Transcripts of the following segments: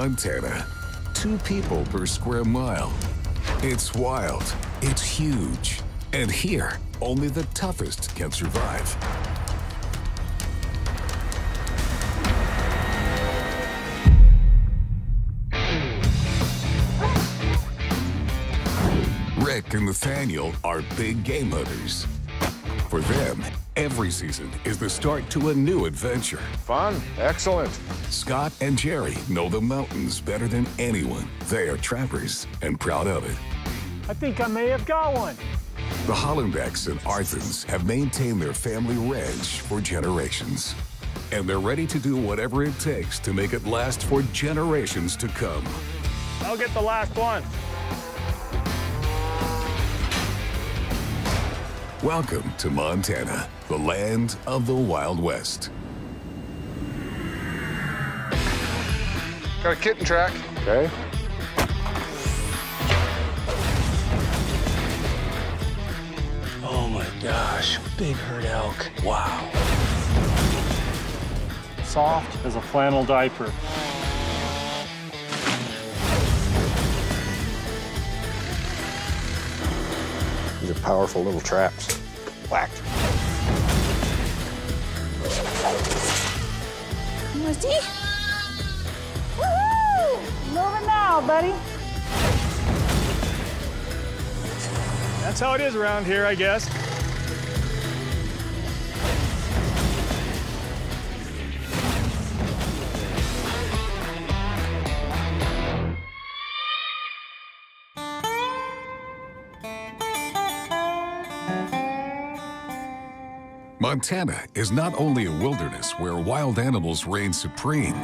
Montana. 2 people per square mile. It's wild, it's huge, and here, only the toughest can survive. Rick and Nathaniel are big game hunters. For them, every season is the start to a new adventure. Fun, excellent. Scott and Jerry know the mountains better than anyone. They are trappers and proud of it. I think I may have got one. The Hollenbecks and Arthans have maintained their family ranch for generations. And they're ready to do whatever it takes to make it last for generations to come. I'll get the last one. Welcome to Montana, the land of the Wild West. Got a kitten track. Okay. Oh my gosh, big herd elk. Wow. Soft as a flannel diaper. These are powerful little traps. Whacked. Musti? Woohoo! Moving now, buddy. That's how it is around here, I guess. Montana is not only a wilderness where wild animals reign supreme,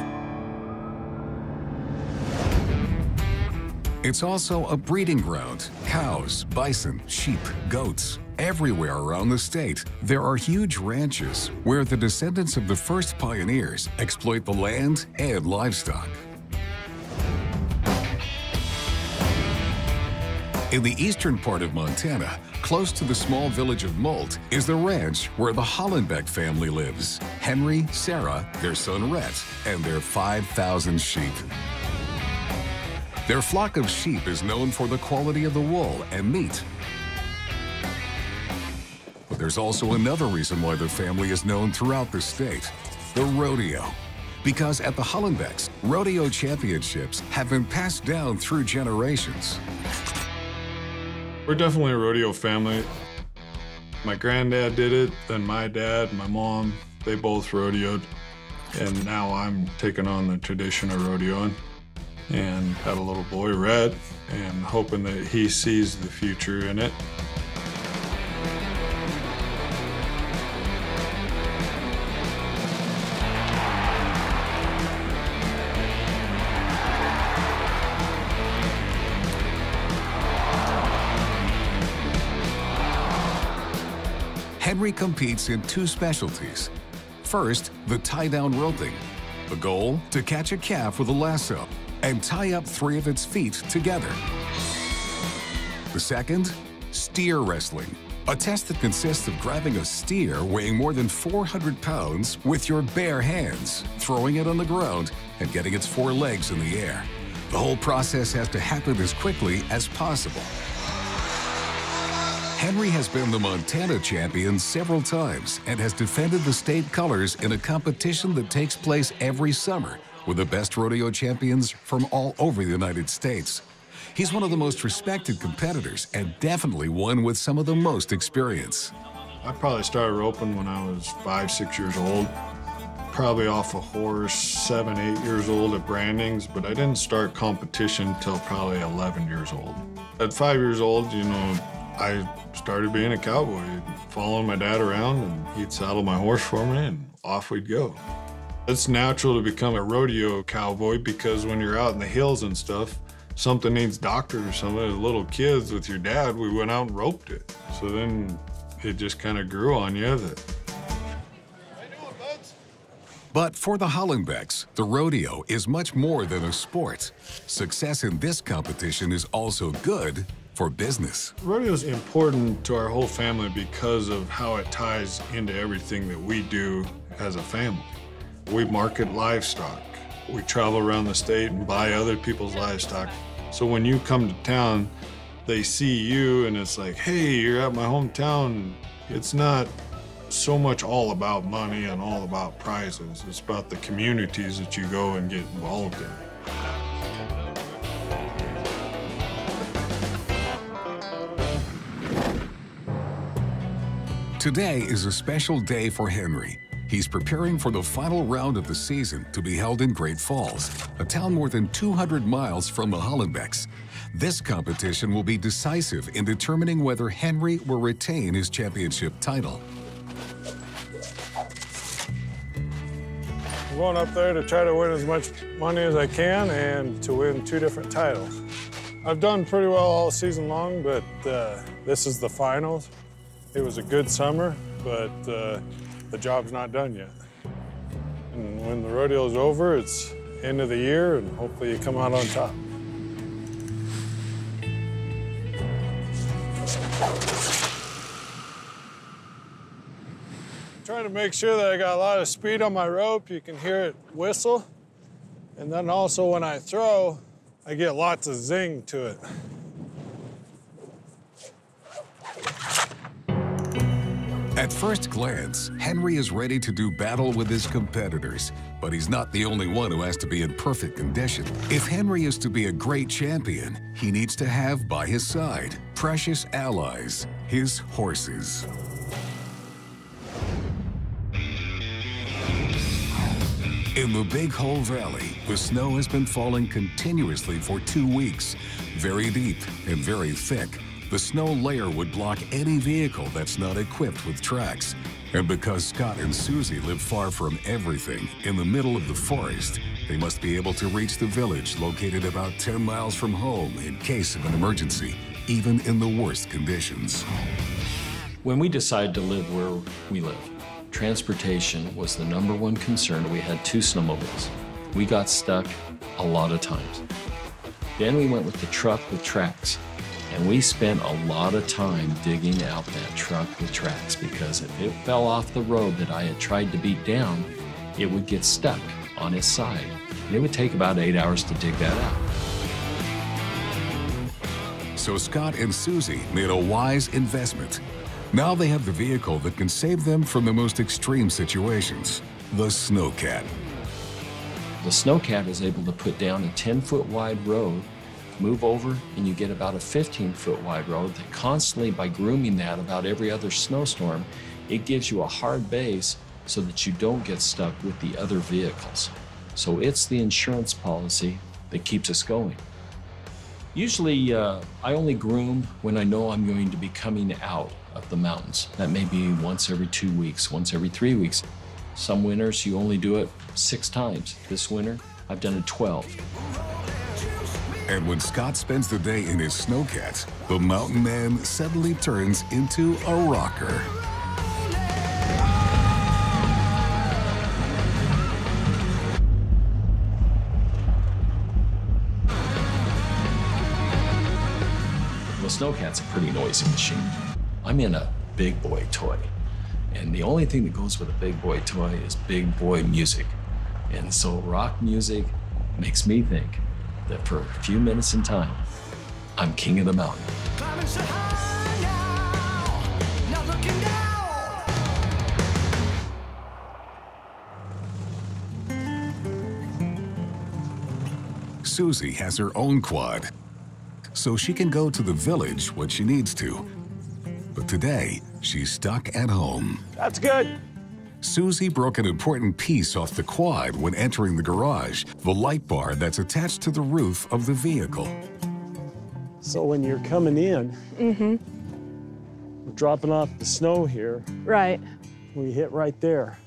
it's also a breeding ground. Cows, bison, sheep, goats. Everywhere around the state, there are huge ranches where the descendants of the first pioneers exploit the land and livestock. In the eastern part of Montana, close to the small village of Molt, is the ranch where the Hollenbeck family lives. Henry, Sarah, their son Rhett, and their 5,000 sheep. Their flock of sheep is known for the quality of the wool and meat. But there's also another reason why the family is known throughout the state, the rodeo. Because at the Hollenbecks, rodeo championships have been passed down through generations. We're definitely a rodeo family. My granddad did it, then my dad, my mom, they both rodeoed. And now I'm taking on the tradition of rodeoing. And had a little boy, Red, and hoping that he sees the future in it. Henry competes in 2 specialties. First, the tie-down roping. The goal, to catch a calf with a lasso and tie up 3 of its feet together. The second, steer wrestling, a test that consists of grabbing a steer weighing more than 400 pounds with your bare hands, throwing it on the ground, and getting its 4 legs in the air. The whole process has to happen as quickly as possible. Henry has been the Montana champion several times and has defended the state colors in a competition that takes place every summer with the best rodeo champions from all over the United States. He's one of the most respected competitors and definitely one with some of the most experience. I probably started roping when I was 5, 6 years old. Probably off a horse, 7, 8 years old at Brandings, but I didn't start competition until probably 11 years old. At 5 years old, you know, I started being a cowboy, following my dad around, and he'd saddle my horse for me, and off we'd go. It's natural to become a rodeo cowboy because when you're out in the hills and stuff, something needs doctors. Some of the little kids with your dad, we went out and roped it. So then it just kind of grew on you that. But for the Hollenbecks, the rodeo is much more than a sport. Success in this competition is also good for business. Rodeo is important to our whole family because of how it ties into everything that we do as a family. We market livestock. We travel around the state and buy other people's livestock. So when you come to town, they see you and it's like, hey, you're at my hometown. It's not so much all about money and all about prizes. It's about the communities that you go and get involved in. Today is a special day for Henry. He's preparing for the final round of the season to be held in Great Falls, a town more than 200 miles from the Hollenbecks. This competition will be decisive in determining whether Henry will retain his championship title. I'm going up there to try to win as much money as I can and to win 2 different titles. I've done pretty well all season long, but this is the finals. It was a good summer, but the job's not done yet. And when the rodeo's over, it's end of the year, and hopefully you come out on top. Trying to make sure that I got a lot of speed on my rope. You can hear it whistle. And then also when I throw, I get lots of zing to it. At first glance, Henry is ready to do battle with his competitors, but he's not the only one who has to be in perfect condition. If Henry is to be a great champion, he needs to have by his side precious allies, his horses. In the Big Hole Valley, the snow has been falling continuously for 2 weeks, very deep and very thick. The snow layer would block any vehicle that's not equipped with tracks. And because Scott and Suzy live far from everything, in the middle of the forest, they must be able to reach the village located about 10 miles from home in case of an emergency, even in the worst conditions. When we decided to live where we live, transportation was the #1 concern. We had 2 snowmobiles. We got stuck a lot of times. Then we went with the truck with tracks. And we spent a lot of time digging out that truck with tracks because if it fell off the road that I had tried to beat down, it would get stuck on its side. And it would take about 8 hours to dig that out. So Scott and Suzy made a wise investment. Now they have the vehicle that can save them from the most extreme situations, the Snowcat. The Snowcat is able to put down a 10-foot wide road, move over, and you get about a 15-foot wide road that constantly, by grooming that about every other snowstorm, it gives you a hard base so that you don't get stuck with the other vehicles. So it's the insurance policy that keeps us going. Usually, I only groom when I know I'm going to be coming out of the mountains. That may be once every 2 weeks, once every 3 weeks. Some winters, you only do it 6 times. This winter, I've done it 12. And when Scott spends the day in his Snowcat, the mountain man suddenly turns into a rocker. The Snowcat's a pretty noisy machine. I'm in a big boy toy. And the only thing that goes with a big boy toy is big boy music. And so rock music makes me think that for a few minutes in time, I'm king of the mountain. Suzy has her own quad, so she can go to the village when she needs to. But today, she's stuck at home. That's good. Suzy broke an important piece off the quad when entering the garage, the light bar that's attached to the roof of the vehicle. So when you're coming in, we're dropping off the snow here. Right. We hit right there.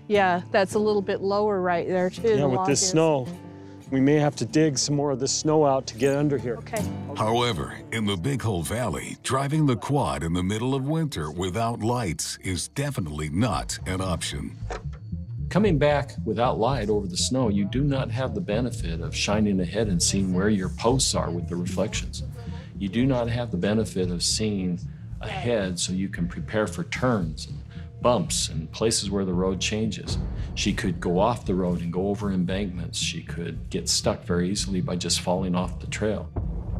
Yeah, that's a little bit lower right there, too. Yeah, with this snow, we may have to dig some more of the snow out to get under here. Okay. However, in the Big Hole Valley, driving the quad in the middle of winter without lights is definitely not an option. Coming back without light over the snow, you do not have the benefit of shining ahead and seeing where your posts are with the reflections. You do not have the benefit of seeing ahead so you can prepare for turns and bumps and places where the road changes. She could go off the road and go over embankments. She could get stuck very easily by just falling off the trail.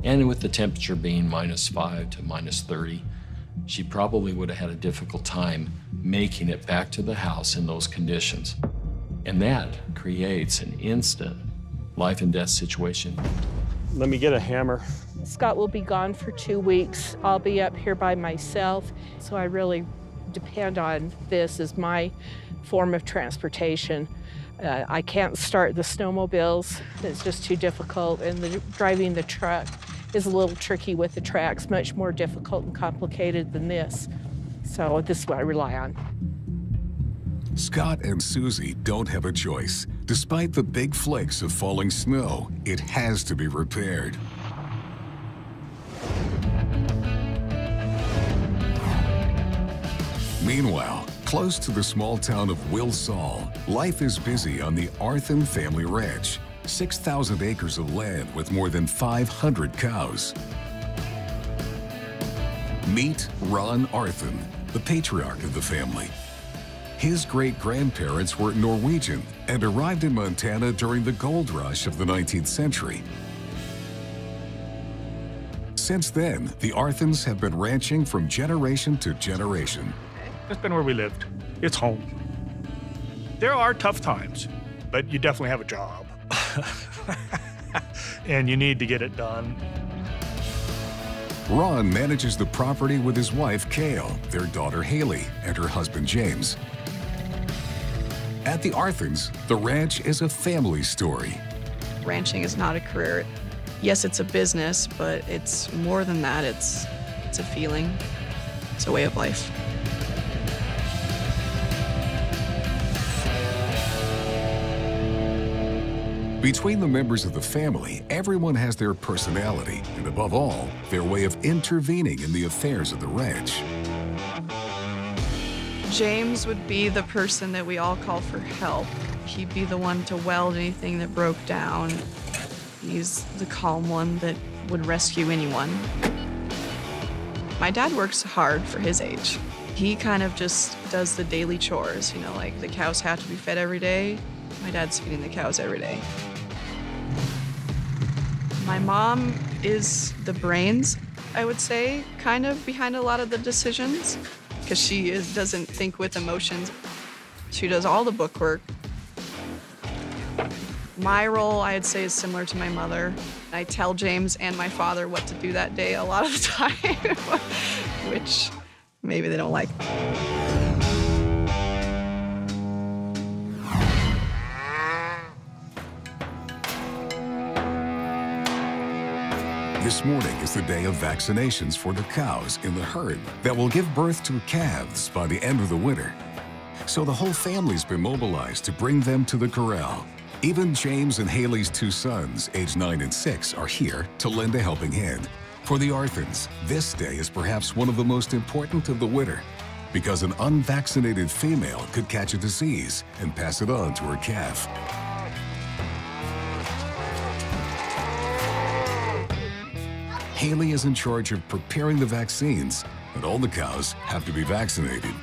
And with the temperature being -5 to -30, she probably would have had a difficult time making it back to the house in those conditions. And that creates an instant life and death situation. Let me get a hammer. Scott will be gone for 2 weeks. I'll be up here by myself, so I really depend on this as my form of transportation. I can't start the snowmobiles. It's just too difficult, and driving the truck is a little tricky with the tracks, much more difficult and complicated than this. So this is what I rely on. Scott and Suzy don't have a choice. Despite the big flakes of falling snow, it has to be repaired. Meanwhile, close to the small town of Wilsall, life is busy on the Arthans family ranch, 6,000 acres of land with more than 500 cows. Meet Ron Arthan, the patriarch of the family. His great-grandparents were Norwegian and arrived in Montana during the gold rush of the 19th century. Since then, the Arthans have been ranching from generation to generation. It's been where we lived. It's home. There are tough times, but you definitely have a job. And you need to get it done. Ron manages the property with his wife, Kale, their daughter, Haley, and her husband, James. At the Arthans, the ranch is a family story. Ranching is not a career. Yes, it's a business, but it's more than that. It's a feeling. It's a way of life. Between the members of the family, everyone has their personality, and above all, their way of intervening in the affairs of the ranch. James would be the person that we all call for help. He'd be the one to weld anything that broke down. He's the calm one that would rescue anyone. My dad works hard for his age. He kind of just does the daily chores, you know, like the cows have to be fed every day. My dad's feeding the cows every day. My mom is the brains, I would say, kind of behind a lot of the decisions, because she doesn't think with emotions. She does all the bookwork. My role, I'd say, is similar to my mother. I tell James and my father what to do that day a lot of the time, which maybe they don't like. This morning is the day of vaccinations for the cows in the herd that will give birth to calves by the end of the winter. So the whole family's been mobilized to bring them to the corral. Even James and Haley's 2 sons, aged 9 and 6, are here to lend a helping hand. For the Arthans, this day is perhaps one of the most important of the winter because an unvaccinated female could catch a disease and pass it on to her calf. Haley is in charge of preparing the vaccines, and all the cows have to be vaccinated.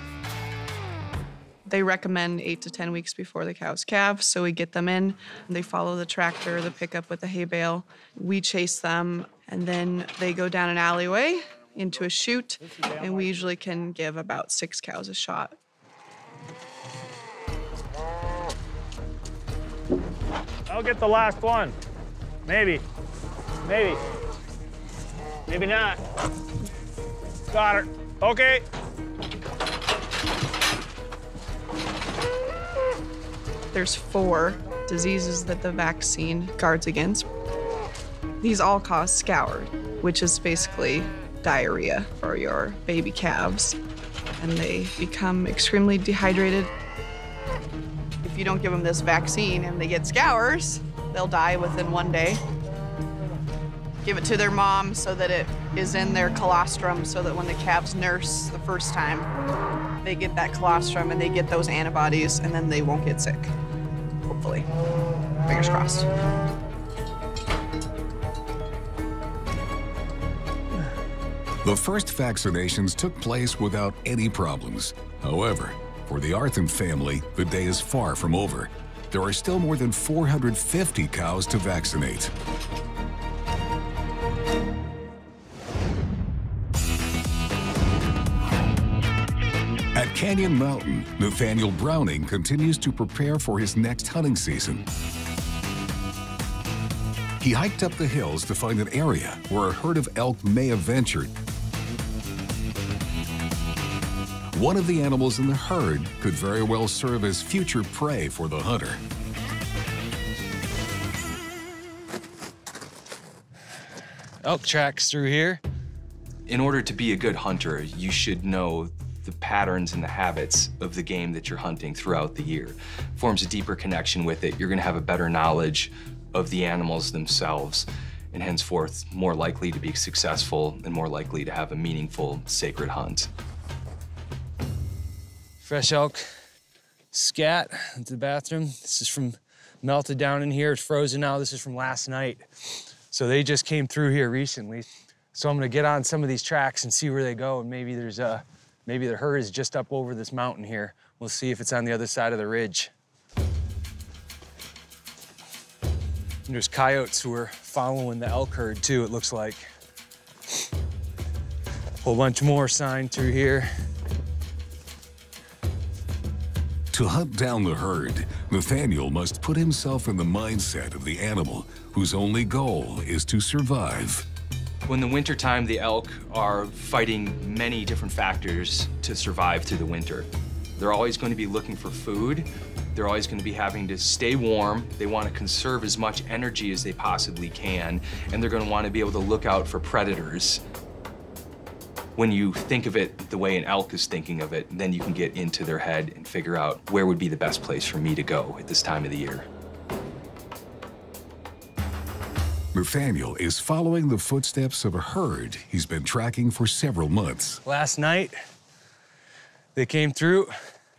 They recommend 8 to 10 weeks before the cows calve, so we get them in. They follow the tractor, the pickup with the hay bale. We chase them, and then they go down an alleyway into a chute, and we usually can give about 6 cows a shot. I'll get the last one. Maybe. Maybe. Maybe not. Got her. Okay. There's 4 diseases that the vaccine guards against. These all cause scour, which is basically diarrhea for your baby calves, and they become extremely dehydrated. If you don't give them this vaccine and they get scours, they'll die within 1 day. Give it to their mom so that it is in their colostrum, so that when the calves nurse the first time, they get that colostrum and they get those antibodies, and then they won't get sick, hopefully. Fingers crossed. The first vaccinations took place without any problems. However, For the Arthans family, the day is far from over. There are still more than 450 cows to vaccinate. At Canyon Mountain, Nathaniel Browning continues to prepare for his next hunting season. He hiked up the hills to find an area where a herd of elk may have ventured. One of the animals in the herd could very well serve as future prey for the hunter. Elk tracks through here. In order to be a good hunter, you should know the patterns and the habits of the game that you're hunting throughout the year. Forms a deeper connection with it. You're gonna have a better knowledge of the animals themselves, and henceforth more likely to be successful and more likely to have a meaningful, sacred hunt. Fresh elk scat into the bathroom. This is from melted down in here. It's frozen now. This is from last night. So they just came through here recently. So I'm gonna get on some of these tracks and see where they go, and maybe there's maybe the herd is just up over this mountain here. We'll see if it's on the other side of the ridge. And there's coyotes who are following the elk herd too, it looks like. Whole bunch more sign through here. To hunt down the herd, Nathaniel must put himself in the mindset of the animal whose only goal is to survive. When the wintertime, the elk are fighting many different factors to survive through the winter. They're always going to be looking for food. They're always going to be having to stay warm. They want to conserve as much energy as they possibly can, and they're going to want to be able to look out for predators. When you think of it the way an elk is thinking of it, then you can get into their head and figure out where would be the best place for me to go at this time of the year. Nathaniel is following the footsteps of a herd he's been tracking for several months. Last night, they came through.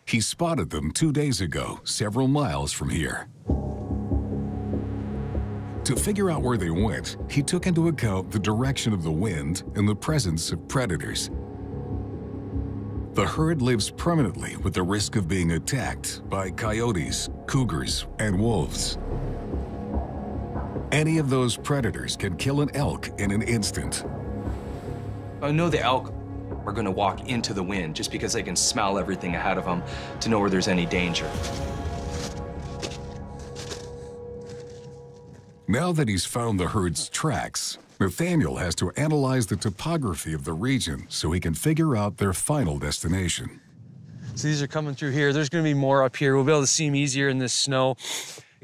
He spotted them 2 days ago, several miles from here. To figure out where they went, he took into account the direction of the wind and the presence of predators. The herd lives permanently with the risk of being attacked by coyotes, cougars, and wolves. Any of those predators can kill an elk in an instant. I know the elk are going to walk into the wind just because they can smell everything ahead of them to know where there's any danger. Now that he's found the herd's tracks, Nathaniel has to analyze the topography of the region so he can figure out their final destination. So these are coming through here. There's going to be more up here. We'll be able to see them easier in this snow.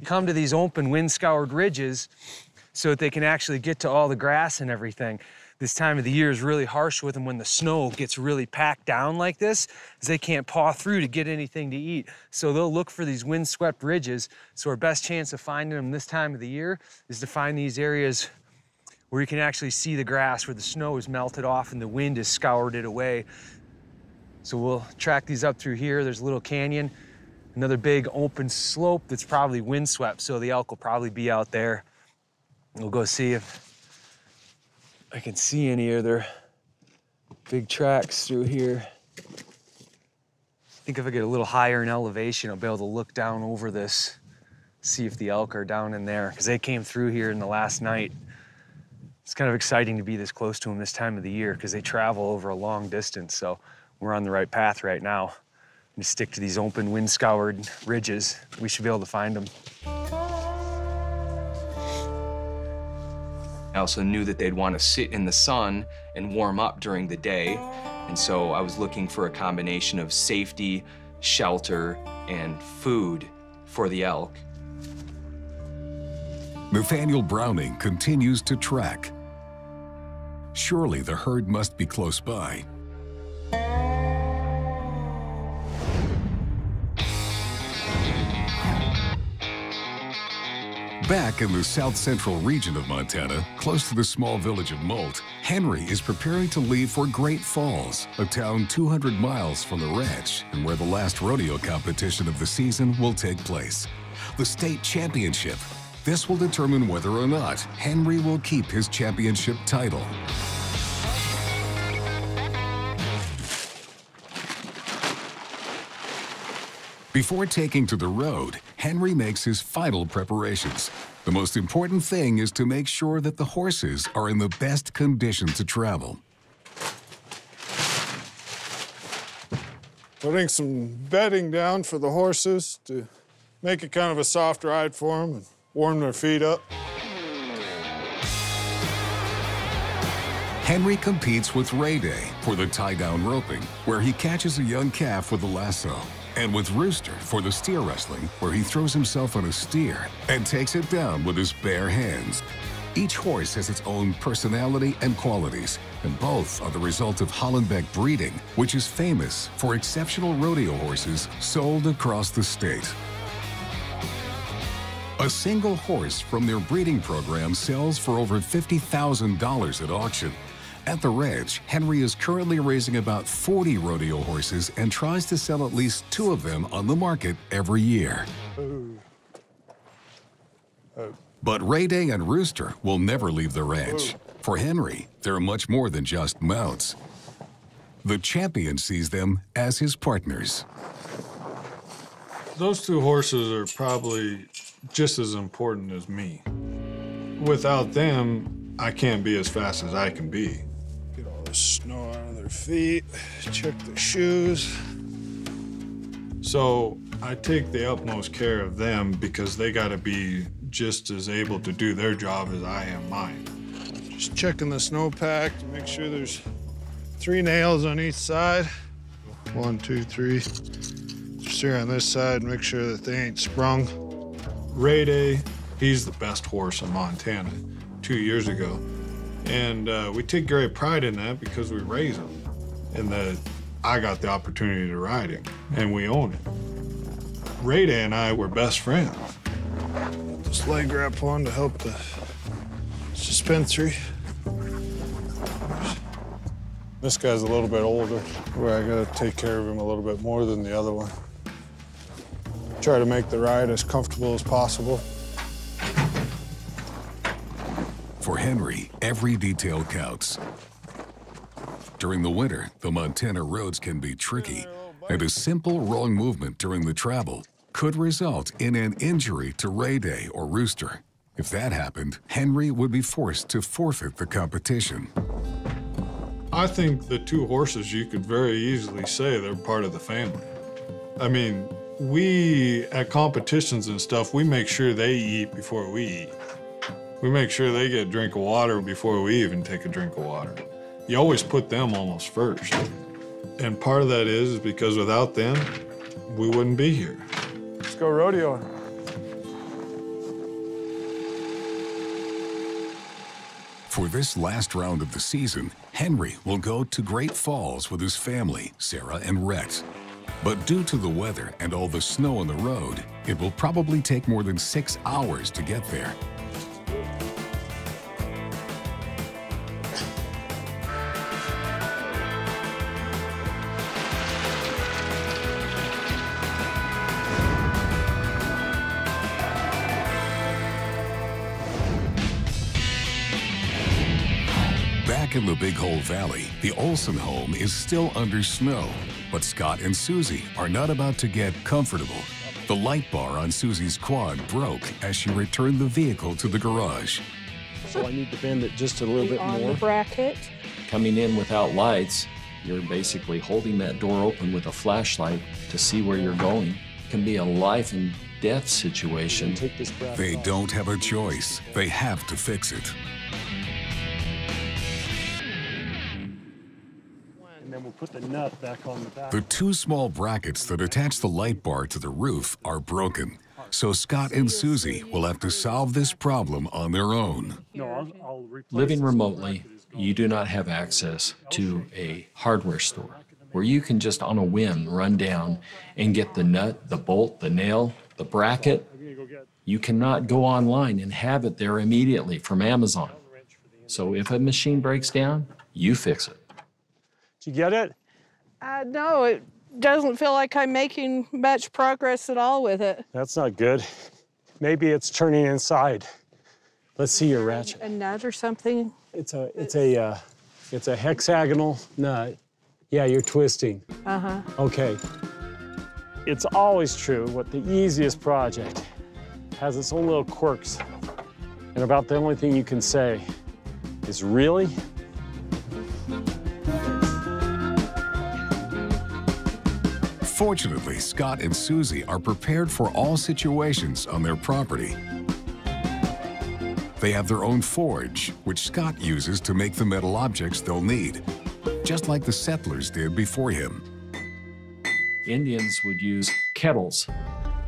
Come to these open wind-scoured ridges so that they can actually get to all the grass and everything. This time of the year is really harsh with them when the snow gets really packed down like this, because they can't paw through to get anything to eat. So they'll look for these wind-swept ridges. So our best chance of finding them this time of the year is to find these areas where you can actually see the grass, where the snow is melted off and the wind has scoured it away. So we'll track these up through here. There's a little canyon, another big open slope that's probably windswept, so the elk will probably be out there. We'll go see if I can see any of their big tracks through here. I think if I get a little higher in elevation, I'll be able to look down over this, see if the elk are down in there, because they came through here in the last night. It's kind of exciting to be this close to them this time of the year, because they travel over a long distance, so we're on the right path right now. And stick to these open, wind-scoured ridges. We should be able to find them. I also knew that they'd want to sit in the sun and warm up during the day, and so I was looking for a combination of safety, shelter, and food for the elk. Nathaniel Browning continues to track. Surely the herd must be close by. Back in the south-central region of Montana, close to the small village of Molt, Henry is preparing to leave for Great Falls, a town 200 miles from the ranch and where the last rodeo competition of the season will take place. The state championship. This will determine whether or not Henry will keep his championship title. Before taking to the road, Henry makes his final preparations. The most important thing is to make sure that the horses are in the best condition to travel. Putting some bedding down for the horses to make it kind of a soft ride for them and warm their feet up. Henry competes with Ray Day for the tie-down roping, where he catches a young calf with a lasso, and with Rooster for the steer wrestling, where he throws himself on a steer and takes it down with his bare hands. Each horse has its own personality and qualities, and both are the result of Hollenbeck breeding, which is famous for exceptional rodeo horses sold across the state. A single horse from their breeding program sells for over $50,000 at auction. At the ranch, Henry is currently raising about 40 rodeo horses and tries to sell at least 2 of them on the market every year. But Ray Day and Rooster will never leave the ranch. For Henry, they're much more than just mounts. The champion sees them as his partners. Those 2 horses are probably just as important as me. Without them, I can't be as fast as I can be. Get all the snow out of their feet, check their shoes. So I take the utmost care of them because they gotta be just as able to do their job as I am mine. Just checking the snowpack to make sure there's 3 nails on each side. 1, 2, 3. Just here on this side, make sure that they ain't sprung. Ray Day, he's the best horse in Montana 2 years ago. And we take great pride in that because we raise him. And that I got the opportunity to ride him, and we own it. Ray Day and I were best friends. This leg wrap on to help the suspensory. This guy's a little bit older, where I gotta take care of him a little bit more than the other one. Try to make the ride as comfortable as possible. For Henry, every detail counts. During the winter, the Montana roads can be tricky, and a simple wrong movement during the travel could result in an injury to Ray Day or Rooster. If that happened, Henry would be forced to forfeit the competition. I think the 2 horses, you could very easily say they're part of the family. I mean, we, at competitions and stuff, we make sure they eat before we eat. We make sure they get a drink of water before we even take a drink of water. You always put them almost first. And part of that is because without them, we wouldn't be here. Let's go rodeoing. For this last round of the season, Henry will go to Great Falls with his family, Sarah and Rex. But due to the weather and all the snow on the road, it will probably take more than 6 hours to get there. Back in the Big Hole Valley, the Olson home is still under snow, but Scott and Suzy are not about to get comfortable. The light bar on Suzy's quad broke as she returned the vehicle to the garage. So I need to bend it just a little bit On more. the bracket. Coming in without lights, you're basically holding that door open with a flashlight to see where you're going. It can be a life and death situation. Take this bracket They off. don't have a choice. They have to fix it. And then we'll put the nut back on the back. The 2 small brackets that attach the light bar to the roof are broken, so Scott and Suzy will have to solve this problem on their own. No, I'll replace Living this remotely, bracket. you do not have access to a hardware store where you can just on a whim run down and get the nut, the bolt, the nail, the bracket. You cannot go online and have it there immediately from Amazon. So if a machine breaks down, you fix it. Did you get it? No, it doesn't feel like I'm making much progress at all with it. That's not good. Maybe it's turning inside. Let's see your ratchet. A nut or something? It's a hexagonal nut. Yeah, you're twisting. Uh-huh. Okay. It's always true what the easiest project has its own little quirks. And about the only thing you can say is, really? Fortunately, Scott and Suzy are prepared for all situations on their property. They have their own forge, which Scott uses to make the metal objects they'll need, just like the settlers did before him. Indians would use kettles.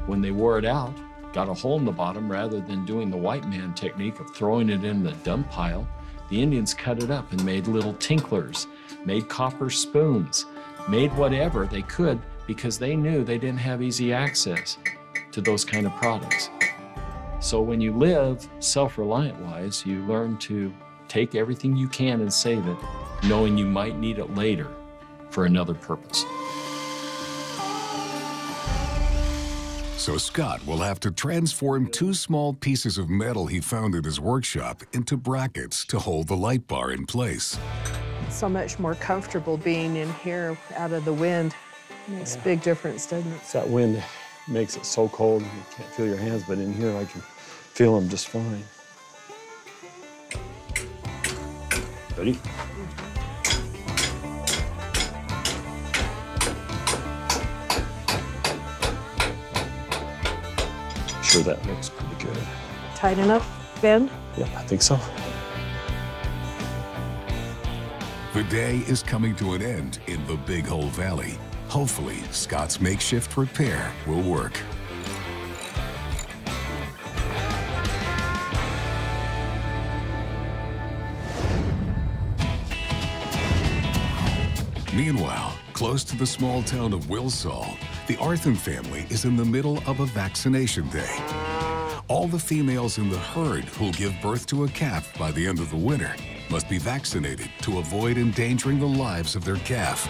When they wore it out, got a hole in the bottom, rather than doing the white man technique of throwing it in the dump pile, the Indians cut it up and made little tinklers, made copper spoons, made whatever they could, because they knew they didn't have easy access to those kind of products. So when you live self-reliant-wise, you learn to take everything you can and save it, knowing you might need it later for another purpose. So Scott will have to transform 2 small pieces of metal he found in his workshop into brackets to hold the light bar in place. So much more comfortable being in here out of the wind. Makes a big difference, doesn't it? It's that wind makes it so cold you can't feel your hands, but in here I can feel them just fine. Ready? Sure, that looks pretty good. Tight enough, Ben? Yeah, I think so. The day is coming to an end in the Big Hole Valley. Hopefully, Scott's makeshift repair will work. Meanwhile, close to the small town of Wilsall, the Arthans family is in the middle of a vaccination day. All the females in the herd who'll give birth to a calf by the end of the winter must be vaccinated to avoid endangering the lives of their calf.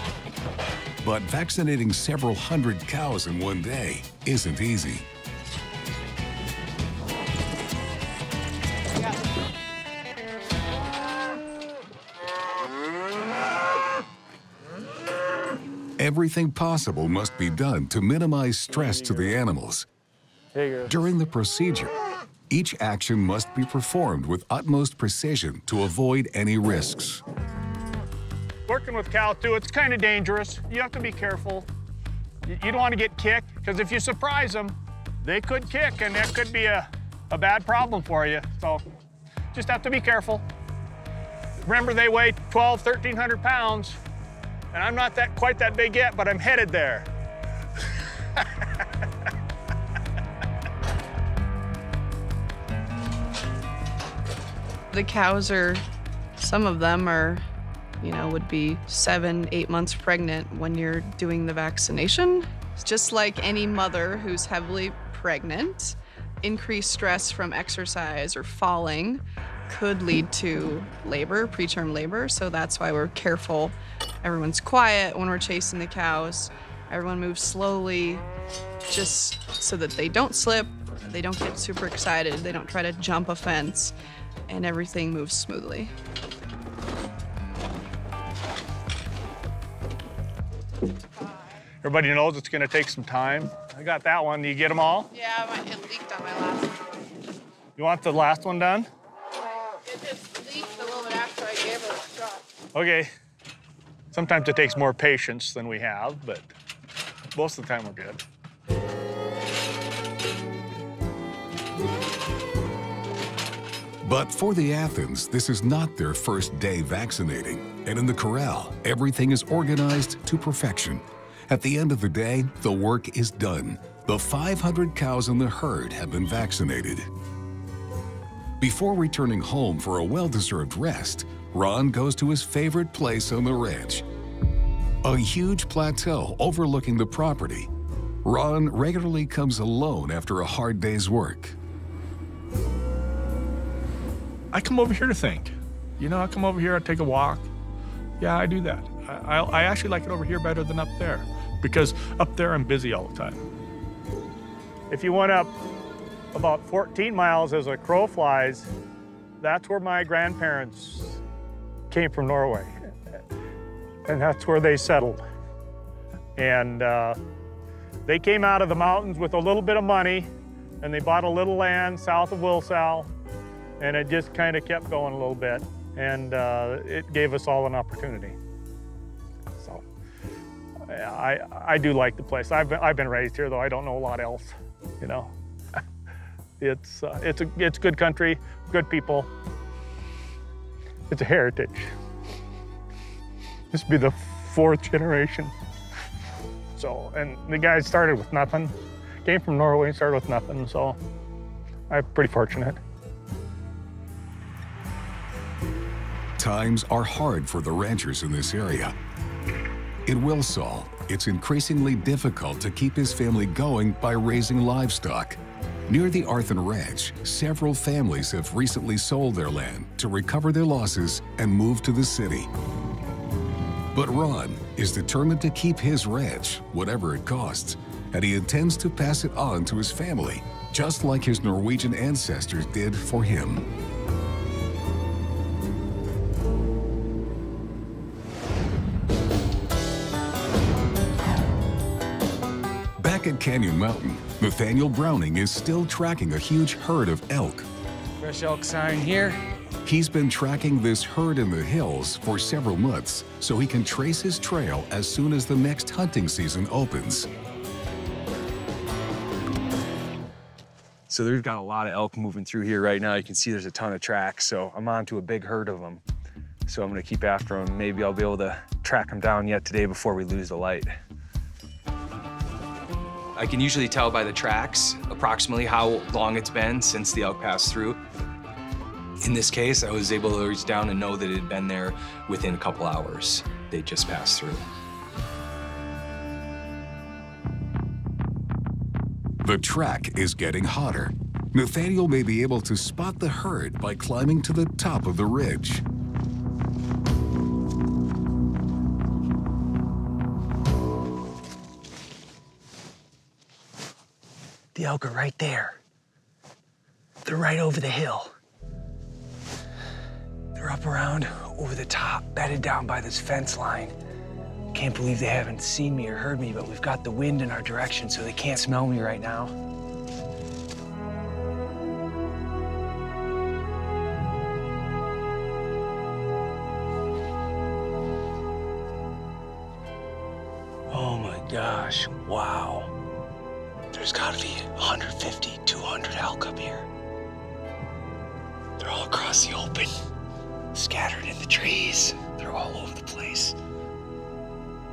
But vaccinating several hundred cows in one day isn't easy. Everything possible must be done to minimize stress to the animals. During the procedure, each action must be performed with utmost precision to avoid any risks. Working with cow, too, it's kind of dangerous. You have to be careful. You don't want to get kicked, because if you surprise them, they could kick, and that could be a bad problem for you. So just have to be careful. Remember, they weigh 1,300 pounds, and I'm not quite that big yet, but I'm headed there. The cows are, some of them are, would be 7, 8 months pregnant when you're doing the vaccination. It's just like any mother who's heavily pregnant, increased stress from exercise or falling could lead to labor, preterm labor, so that's why we're careful. Everyone's quiet when we're chasing the cows. Everyone moves slowly, just so that they don't slip, they don't get super excited, they don't try to jump a fence, and everything moves smoothly. Everybody knows it's going to take some time. I got that one. You get them all? Yeah, it leaked on my last one. You want the last one done? It just leaked a little bit after I gave it a shot. Okay. Sometimes it takes more patience than we have, but most of the time we're good. But for the Athans, this is not their first day vaccinating. And in the corral, everything is organized to perfection. At the end of the day, the work is done. The 500 cows in the herd have been vaccinated. Before returning home for a well-deserved rest, Ron goes to his favorite place on the ranch. A huge plateau overlooking the property. Ron regularly comes alone after a hard day's work. I come over here to think. I come over here, I take a walk. Yeah, I do that. I actually like it over here better than up there, because up there I'm busy all the time. If you went up about 14 miles as a crow flies, that's where my grandparents came from, Norway. And that's where they settled. And They came out of the mountains with a little bit of money, and they bought a little land south of Wilsall, and it just kind of kept going a little bit, and it gave us all an opportunity. So I do like the place. I've been raised here, though I don't know a lot else, you know. It's good country, good people. It's a heritage. This will be the 4th generation. So, and the guys started with nothing. Came from Norway, started with nothing, so I'm pretty fortunate. Times are hard for the ranchers in this area. In Wilsall, it's increasingly difficult to keep his family going by raising livestock. Near the Arthans Ranch, several families have recently sold their land to recover their losses and move to the city. But Ron is determined to keep his ranch, whatever it costs, and he intends to pass it on to his family, just like his Norwegian ancestors did for him. Back at Canyon Mountain, Nathaniel Browning is still tracking a huge herd of elk. Fresh elk sign here. He's been tracking this herd in the hills for several months, so he can trace his trail as soon as the next hunting season opens. So we've got a lot of elk moving through here right now. You can see there's a ton of tracks, so I'm on to a big herd of them. So I'm gonna keep after them. Maybe I'll be able to track them down yet today before we lose the light. I can usually tell by the tracks approximately how long it's been since the elk passed through. In this case, I was able to reach down and know that it had been there within a couple hours. They just passed through. The track is getting hotter. Nathaniel may be able to spot the herd by climbing to the top of the ridge. The elk are right there. They're right over the hill. They're up around over the top, bedded down by this fence line. Can't believe they haven't seen me or heard me, but we've got the wind in our direction, so they can't smell me right now. Oh my gosh, wow. There's gotta be 150, 200 elk up here. They're all across the open, scattered in the trees. They're all over the place.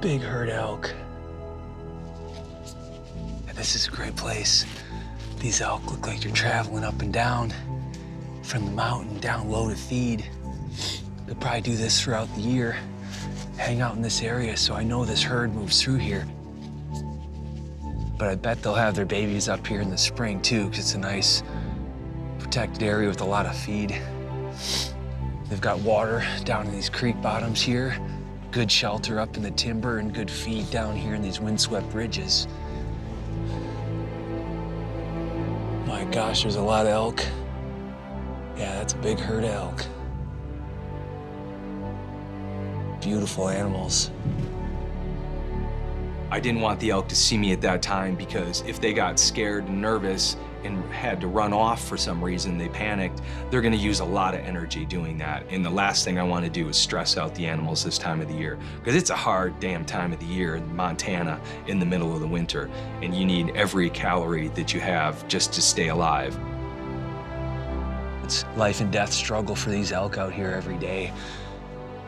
Big herd elk. And this is a great place. These elk look like they're traveling up and down from the mountain down low to feed. They'll probably do this throughout the year, hang out in this area, so I know this herd moves through here. But I bet they'll have their babies up here in the spring too, because it's a nice protected area with a lot of feed. They've got water down in these creek bottoms here, good shelter up in the timber, and good feed down here in these windswept ridges. My gosh, there's a lot of elk. Yeah, that's a big herd of elk. Beautiful animals. I didn't want the elk to see me at that time, because if they got scared and nervous and had to run off for some reason, they panicked, they're gonna use a lot of energy doing that. And the last thing I want to do is stress out the animals this time of the year, because it's a hard damn time of the year in Montana in the middle of the winter, and you need every calorie that you have just to stay alive. It's life and death struggle for these elk out here every day.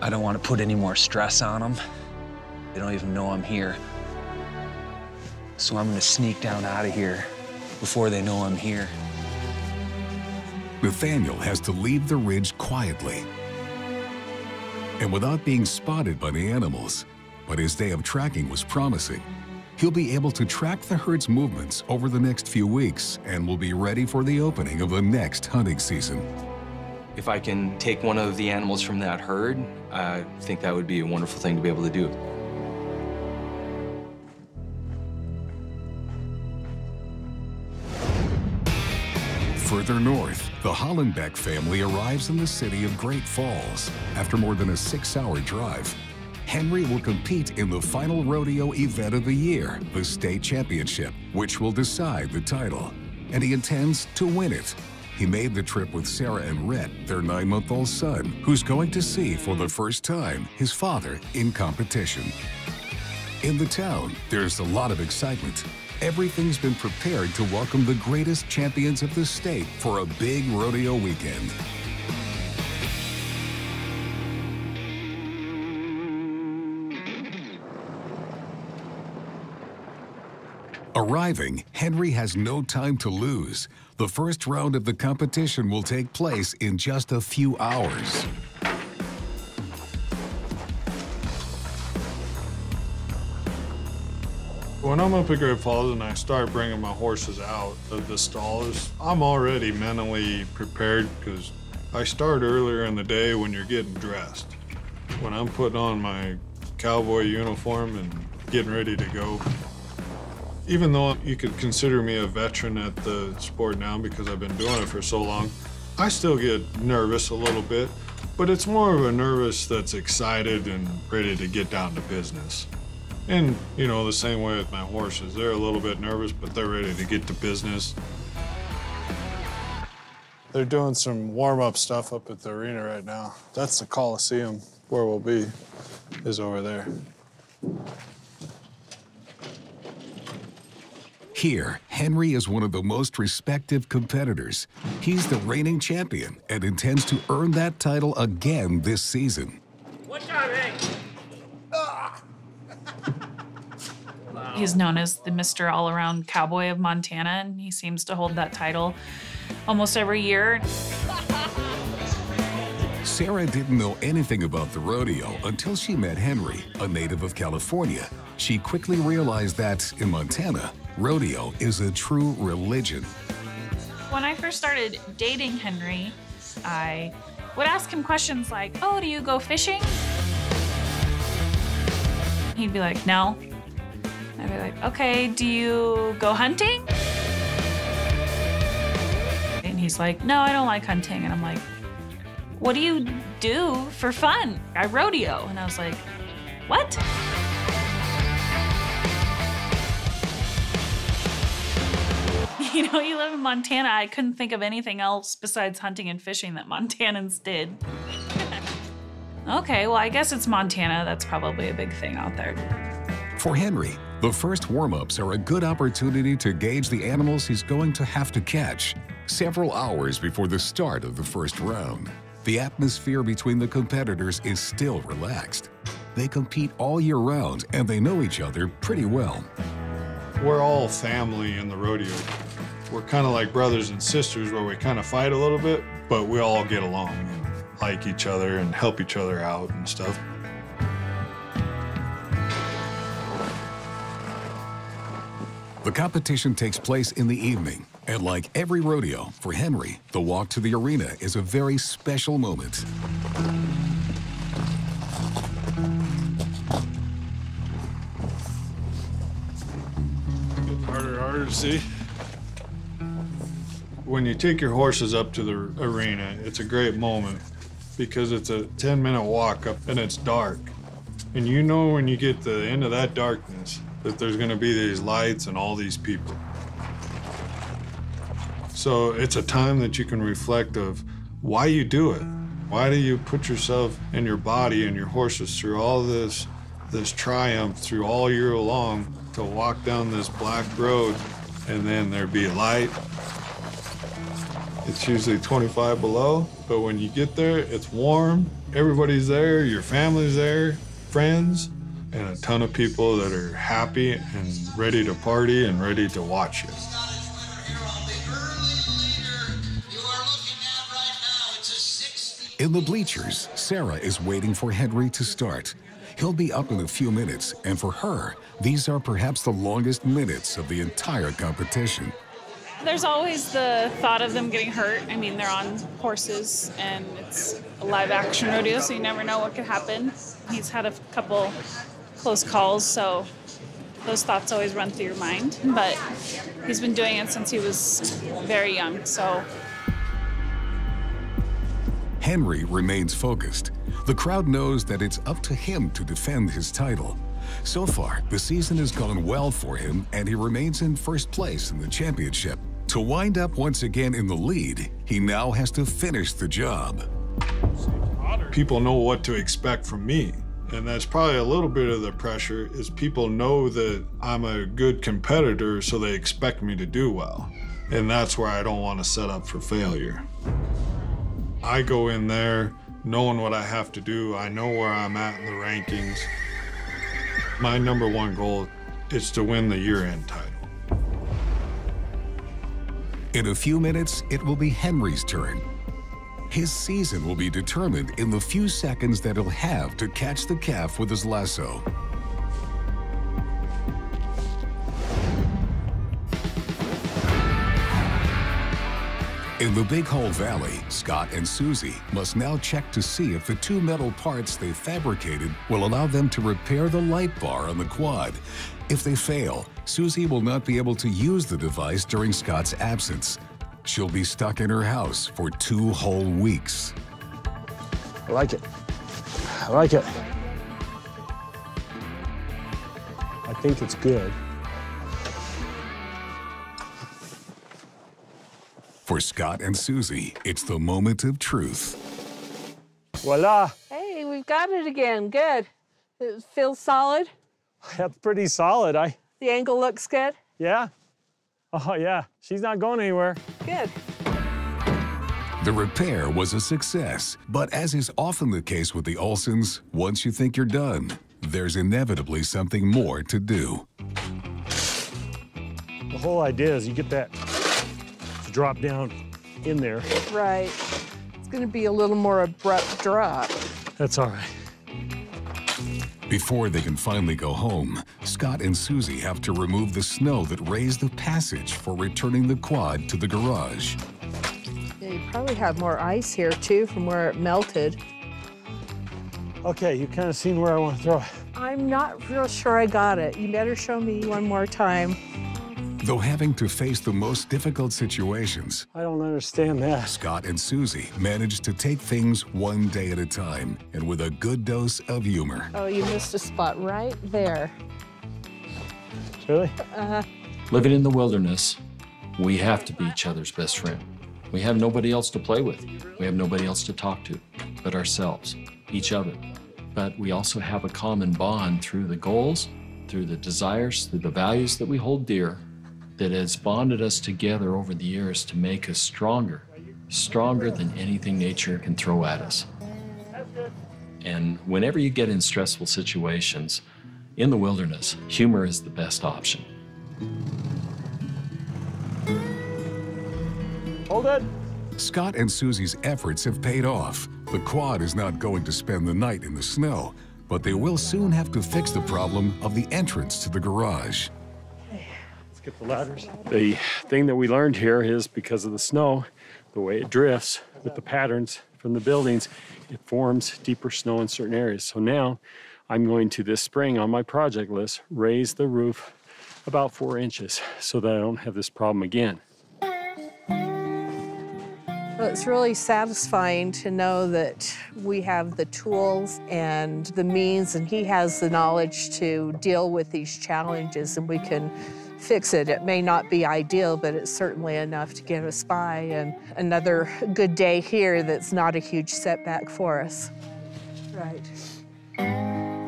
I don't want to put any more stress on them. They don't even know I'm here. So I'm gonna sneak down out of here before they know I'm here. Nathaniel has to leave the ridge quietly and without being spotted by the animals, but his day of tracking was promising. He'll be able to track the herd's movements over the next few weeks and will be ready for the opening of the next hunting season. If I can take one of the animals from that herd, I think that would be a wonderful thing to be able to do. Further north, the Hollenbeck family arrives in the city of Great Falls after more than a 6-hour drive. Henry will compete in the final rodeo event of the year, the state championship, which will decide the title. And he intends to win it. He made the trip with Sarah and Rhett, their 9-month-old son, who's going to see for the first time his father in competition. In the town, there's a lot of excitement. Everything's been prepared to welcome the greatest champions of the state for a big rodeo weekend. Arriving, Henry has no time to lose. The first round of the competition will take place in just a few hours. When I'm up at Great Falls and I start bringing my horses out of the stalls, I'm already mentally prepared because I start earlier in the day when you're getting dressed. When I'm putting on my cowboy uniform and getting ready to go. Even though you could consider me a veteran at the sport now because I've been doing it for so long, I still get nervous a little bit, but it's more of a nervous that's excited and ready to get down to business. And, you know, the same way with my horses. They're a little bit nervous, but they're ready to get to business. They're doing some warm-up stuff up at the arena right now. That's the Coliseum where we'll be, is over there. Here, Henry is one of the most respected competitors. He's the reigning champion and intends to earn that title again this season. Watch out, hey! He's known as the Mr. All-Around Cowboy of Montana, and he seems to hold that title almost every year. Sarah didn't know anything about the rodeo until she met Henry, a native of California. She quickly realized that, in Montana, rodeo is a true religion. When I first started dating Henry, I would ask him questions like, oh, do you go fishing? He'd be like, no. I'd be like, okay, do you go hunting? And he's like, no, I don't like hunting. And I'm like, what do you do for fun? I rodeo. And I was like, what? You know, you live in Montana. I couldn't think of anything else besides hunting and fishing that Montanans did. Okay, well, I guess it's Montana. That's probably a big thing out there. For Henry, the first warm-ups are a good opportunity to gauge the animals he's going to have to catch several hours before the start of the first round. The atmosphere between the competitors is still relaxed. They compete all year round and they know each other pretty well. We're all family in the rodeo. We're kind of like brothers and sisters where we kind of fight a little bit, but we all get along and like each other and help each other out and stuff. The competition takes place in the evening, and like every rodeo, for Henry, the walk to the arena is a very special moment. Getting harder and harder to see. When you take your horses up to the arena, it's a great moment because it's a 10-minute walk up and it's dark. And you know when you get to the end of that darkness, that there's gonna be these lights and all these people. So it's a time that you can reflect of why you do it. Why do you put yourself and your body and your horses through all this triumph through all year long to walk down this black road and then there be light. It's usually 25 below, but when you get there, it's warm, everybody's there, your family's there, friends, and a ton of people that are happy and ready to party and ready to watch you. In the bleachers, Sarah is waiting for Henry to start. He'll be up in a few minutes, and for her, these are perhaps the longest minutes of the entire competition. There's always the thought of them getting hurt. I mean, they're on horses, and it's a live-action rodeo, so you never know what could happen. He's had a couple close calls, so those thoughts always run through your mind. But he's been doing it since he was very young, so. Henry remains focused. The crowd knows that it's up to him to defend his title. So far, the season has gone well for him, and he remains in first place in the championship. To wind up once again in the lead, he now has to finish the job. People know what to expect from me, and that's probably a little bit of the pressure, is people know that I'm a good competitor, so they expect me to do well. And that's where I don't want to set up for failure. I go in there knowing what I have to do. I know where I'm at in the rankings. My #1 goal is to win the year-end title. In a few minutes, it will be Henry's turn. His season will be determined in the few seconds that he'll have to catch the calf with his lasso. In the Big Hole Valley, Scott and Suzy must now check to see if the two metal parts they fabricated will allow them to repair the light bar on the quad. If they fail, Suzy will not be able to use the device during Scott's absence. She'll be stuck in her house for 2 whole weeks. I like it. I like it. I think it's good. For Scott and Suzy, it's the moment of truth. Voila. Hey, we've got it again. Good. It feels solid. That's pretty solid. The angle looks good. Yeah. Oh, yeah. She's not going anywhere. Good. The repair was a success, but as is often the case with the Olsons, once you think you're done, there's inevitably something more to do. The whole idea is you get that to drop down in there. Right. It's going to be a little more abrupt drop. That's all right. Before they can finally go home, Scott and Suzy have to remove the snow that raised the passage for returning the quad to the garage. Yeah, you probably have more ice here, too, from where it melted. Okay, you've kind of seen where I want to throw it. I'm not real sure I got it. You better show me one more time. Though having to face the most difficult situations, I don't understand that. Scott and Suzy managed to take things one day at a time, and with a good dose of humor. Oh, you missed a spot right there. Really? Living in the wilderness, we have to be each other's best friend. We have nobody else to play with. We have nobody else to talk to but ourselves, each other. But we also have a common bond through the goals, through the desires, through the values that we hold dear, that has bonded us together over the years to make us stronger, stronger than anything nature can throw at us. And whenever you get in stressful situations, in the wilderness, humor is the best option. Hold it. Scott and Suzy's efforts have paid off. The quad is not going to spend the night in the snow, but they will soon have to fix the problem of the entrance to the garage. Let's get the ladders. The thing that we learned here is because of the snow, the way it drifts with the patterns from the buildings, it forms deeper snow in certain areas. So now I'm going to, this spring on my project list, raise the roof about 4 inches so that I don't have this problem again. Well, it's really satisfying to know that we have the tools and the means, and he has the knowledge to deal with these challenges, and we can fix it. It may not be ideal, but it's certainly enough to get us by, and another good day here that's not a huge setback for us. Right.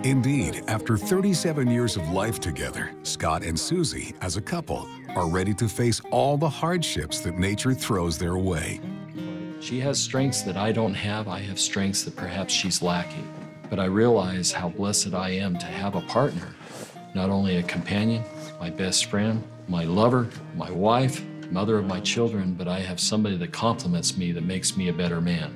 Indeed, after 37 years of life together, Scott and Suzy, as a couple, are ready to face all the hardships that nature throws their way. She has strengths that I don't have. I have strengths that perhaps she's lacking. But I realize how blessed I am to have a partner, not only a companion, my best friend, my lover, my wife, mother of my children, but I have somebody that compliments me, that makes me a better man.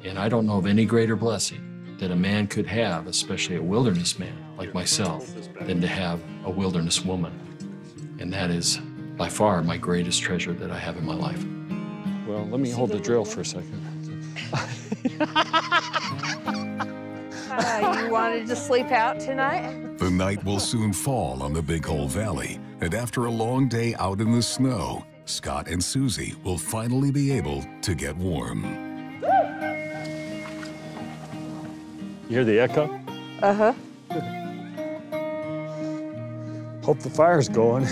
And I don't know of any greater blessing that a man could have, especially a wilderness man like myself, than to have a wilderness woman. And that is by far my greatest treasure that I have in my life. Well, let me hold the drill for a second. You wanted to sleep out tonight? The night will soon fall on the Big Hole Valley, and after a long day out in the snow, Scott and Suzy will finally be able to get warm. You hear the echo? Uh-huh. Hope the fire's going.